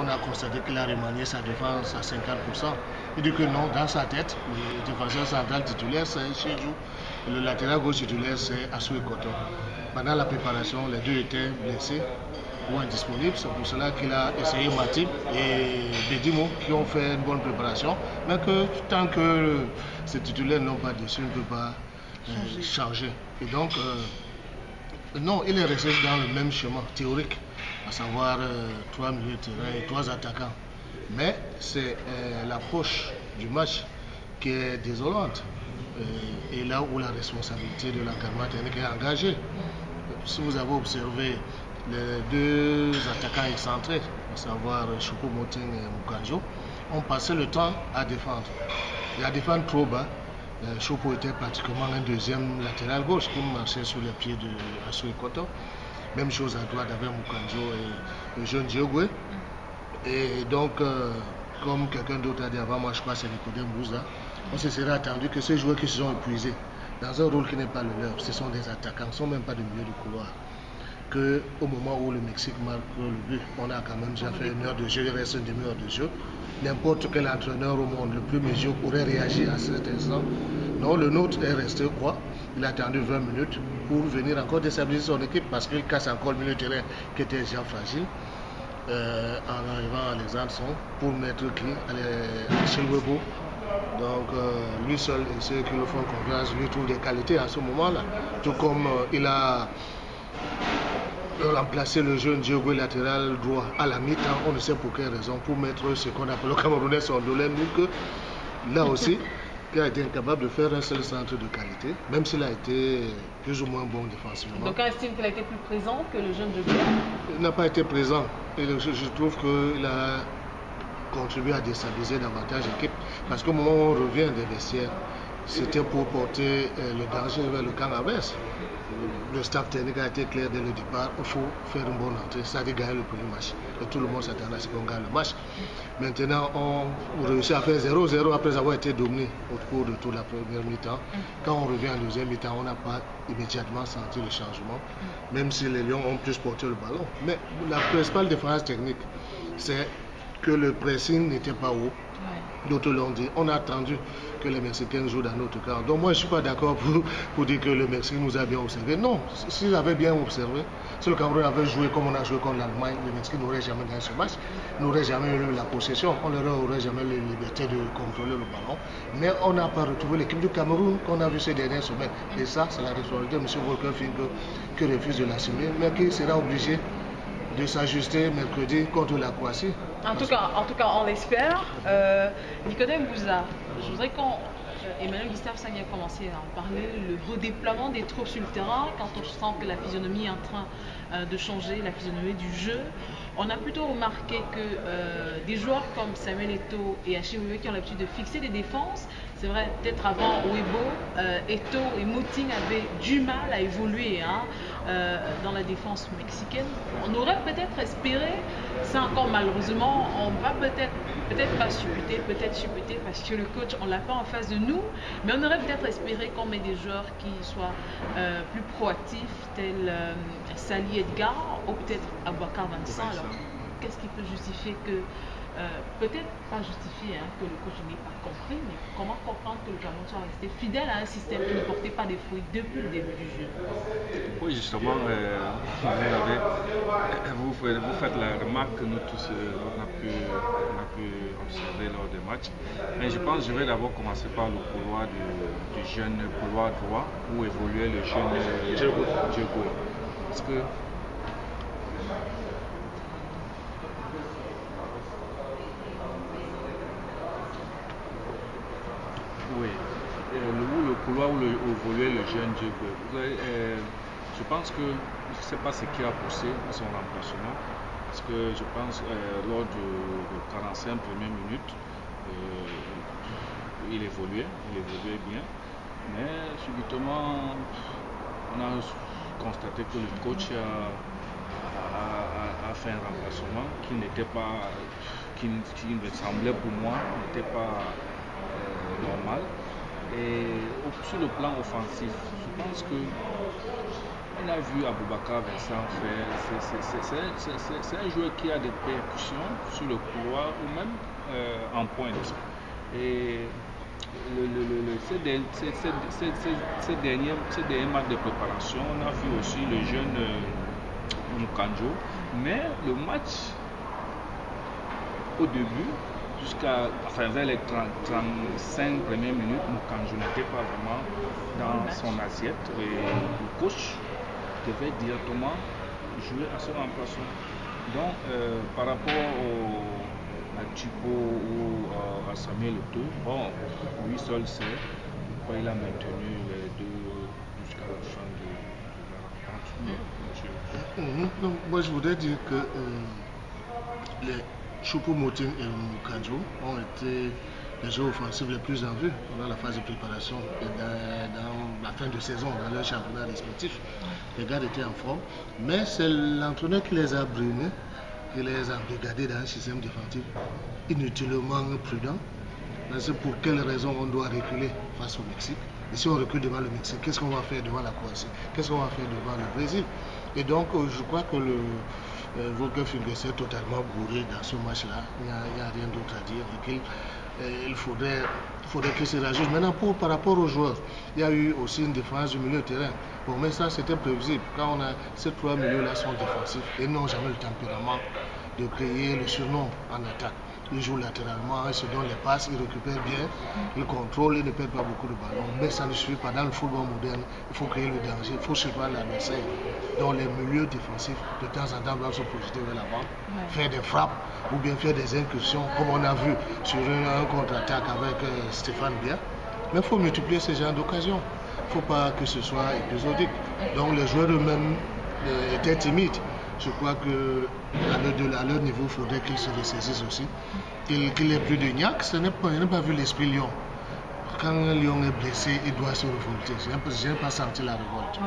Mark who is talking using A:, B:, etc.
A: on a constaté qu'il a remanié sa défense à 50%. Il dit que non, dans sa tête, le défenseur central titulaire, c'est Chejou. Et le latéral gauche titulaire, c'est Assoui Koto. Pendant la préparation, les deux étaient blessés ou indisponibles. C'est pour cela qu'il a essayé Matip et Bedimo qui ont fait une bonne préparation. Mais que tant que ces titulaires n'ont pas déçu, on ne peut pas changer. Et donc, non, il est resté dans le même schéma théorique, à savoir 3 milieux de terrain et 3 attaquants. Mais c'est l'approche du match qui est désolante. Et là où la responsabilité de l'encadrement technique est engagée. Si vous avez observé les deux attaquants excentrés, à savoir Choupo-Moting et Mukanjo, ont passé le temps à défendre. Et à défendre trop bas. Choupo était pratiquement un deuxième latéral gauche qui marchait sur les pieds de Assoui Koto. Même chose à droite avec Mukanjo et le jeune Diogwe. Et donc, comme quelqu'un d'autre a dit avant moi, je crois que c'est Nicodème Bouza, on se serait attendu que ces joueurs qui se sont épuisés dans un rôle qui n'est pas le leur, ce sont des attaquants, ce ne sont même pas de milieu du couloir. Qu'au moment où le Mexique marque le but, on a quand même déjà fait une heure de jeu, il reste une demi-heure de jeu. N'importe quel entraîneur au monde le plus médiocre pourrait réagir à cet instant. Non, le nôtre est resté quoi? Il a attendu 20 minutes pour venir encore déstabiliser son équipe parce qu'il casse encore le milieu de terrain qui était déjà fragile. En arrivant à Alexandre Son pour mettre qui Chilwebo. Donc lui seul et ceux qui le font confiance lui trouvent des qualités à ce moment-là. Tout comme il a remplacé le jeune Diogo latéral droit à la mi-temps, on ne sait pour quelle raison, pour mettre ce qu'on appelle le Camerounais Sondolène, que là aussi, qui a été incapable de faire un seul centre de qualité, même s'il a été plus ou moins bon défensivement.
B: Donc on estime qu'il a été plus présent que le jeune Diogo? Il
A: n'a pas été présent. Et je trouve qu'il a contribué à déstabiliser davantage l'équipe, parce qu'au moment où on revient des vestiaires, c'était pour porter le danger vers le camp adverse. Le staff technique a été clair dès le départ, il faut faire une bonne entrée, c'est-à-dire gagner le premier match. Et tout le monde s'attendait à ce qu'on gagne le match. Maintenant, on réussit à faire 0-0 après avoir été dominé au cours de toute la première mi-temps. Quand on revient en deuxième mi-temps, on n'a pas immédiatement senti le changement, même si les Lions ont plus porté le ballon. Mais la principale différence technique, c'est que le pressing n'était pas haut. D'autres l'ont dit, on a attendu que les Mexicains jouent dans notre camp. Donc moi je ne suis pas d'accord pour dire que le Mexique nous a bien observé. Non, s'ils avaient bien observé, si le Cameroun avait joué comme on a joué contre l'Allemagne, le Mexique n'aurait jamais gagné ce match, n'aurait jamais eu la possession, on n'aurait jamais eu la liberté de contrôler le ballon. Mais on n'a pas retrouvé l'équipe du Cameroun qu'on a vu ces dernières semaines. Et ça, c'est la responsabilité de M. Volker qui refuse de l'assumer, mais qui sera obligé de s'ajuster mercredi contre la Croatie.
B: En tout cas, on l'espère. Nicodème Bouza, je voudrais quand Emmanuel Gustave Sagna a commencé à en parler, le redéploiement des troupes sur le terrain, quand on sent que la physionomie est en train de changer, la physionomie du jeu, on a plutôt remarqué que des joueurs comme Samuel Eto'o et Achille qui ont l'habitude de fixer des défenses, c'est vrai, peut-être avant Webo, Eto'o et Moting avaient du mal à évoluer dans la défense mexicaine. On aurait peut-être espéré, ça encore malheureusement, on va peut-être pas supputer, parce que le coach, on l'a pas en face de nous, mais on aurait peut-être espéré qu'on met des joueurs qui soient plus proactifs, tels Sali Edgar ou peut-être Abouakar Vincent. Alors, qu'est-ce qui peut justifier que, peut-être pas justifier que le coach n'ait pas compris, mais comment comprendre que le Cameroun soit resté fidèle à un système qui ne portait pas des fruits depuis le début du jeu?
C: Oui, justement, vous faites la remarque que nous tous on a pu observer lors des matchs. Mais je pense que je vais d'abord commencer par le couloir du jeune couloir droit où évoluait le jeune Diogo. Parce que oui, le couloir où évoluait le jeune Diogo. Je pense que je ne sais pas ce qui a poussé son remplacement, parce que je pense lors de 45 premières minutes, il évoluait bien, mais subitement on a constaté que le coach a fait un remplacement qui me semblait pour moi n'était pas normal. Et sur le plan offensif, je pense que On a vu Aboubakar Vincent faire. C'est un joueur qui a des percussions sur le couloir ou même en pointe. Et ces derniers matchs de préparation, on a vu aussi le jeune Moukanjo. Mais le match, au début, vers les 35 premières minutes, Moukanjo n'était pas vraiment dans son assiette. Et le coach devait directement jouer à son remplacement. Donc, par rapport à Tchipo ou à Samuel Eto'o, bon, lui seul sait pourquoi il a maintenu les deux jusqu'à la fin de la rencontre.
A: Donc, moi, je voudrais dire que les Choupo-Moting et Moukanjo ont été les joueurs offensifs les plus en vue pendant la phase de préparation et dans la fin de saison, dans leur championnat respectif. Les gars étaient en forme, mais c'est l'entraîneur qui les a brûlés, qui les a brigadés dans un système défensif inutilement prudent. C'est pour quelles raisons on doit reculer face au Mexique. Et si on recule devant le Mexique, qu'est-ce qu'on va faire devant la Croatie? Qu'est-ce qu'on va faire devant le Brésil? Et donc, je crois que le Volker Finguesser est totalement bourré dans ce match-là. Il n'y a rien d'autre à dire. Il faudrait qu'il se rajoute. Maintenant, par rapport aux joueurs, il y a eu aussi une défense du milieu de terrain. Bon, mais ça, c'était prévisible. Quand on a ces trois milieux-là sont défensifs et n'ont jamais le tempérament de créer le surnom en attaque. Ils jouent latéralement, ils se donnent les passes, ils récupèrent bien, ils contrôlent, ils ne perdent pas beaucoup de ballons. Mais ça ne suffit pas. Dans le football moderne, il faut créer le danger, il faut surprendre l'adversaire. Donc les milieux défensifs, de temps en temps, doivent se projeter vers l'avant, faire des frappes ou bien faire des incursions, comme on a vu sur un contre-attaque avec Stéphane Bia. Mais il faut multiplier ce genre d'occasions. Il ne faut pas que ce soit épisodique. Donc les joueurs eux-mêmes étaient timides. Je crois qu'à leur niveau, il faudrait qu'ils se ressaisissent aussi. Qu'il ait plus de gnaque. Je n'ai pas vu l'esprit lion. Quand un lion est blessé, il doit se révolter. Je n'ai pas senti la révolte.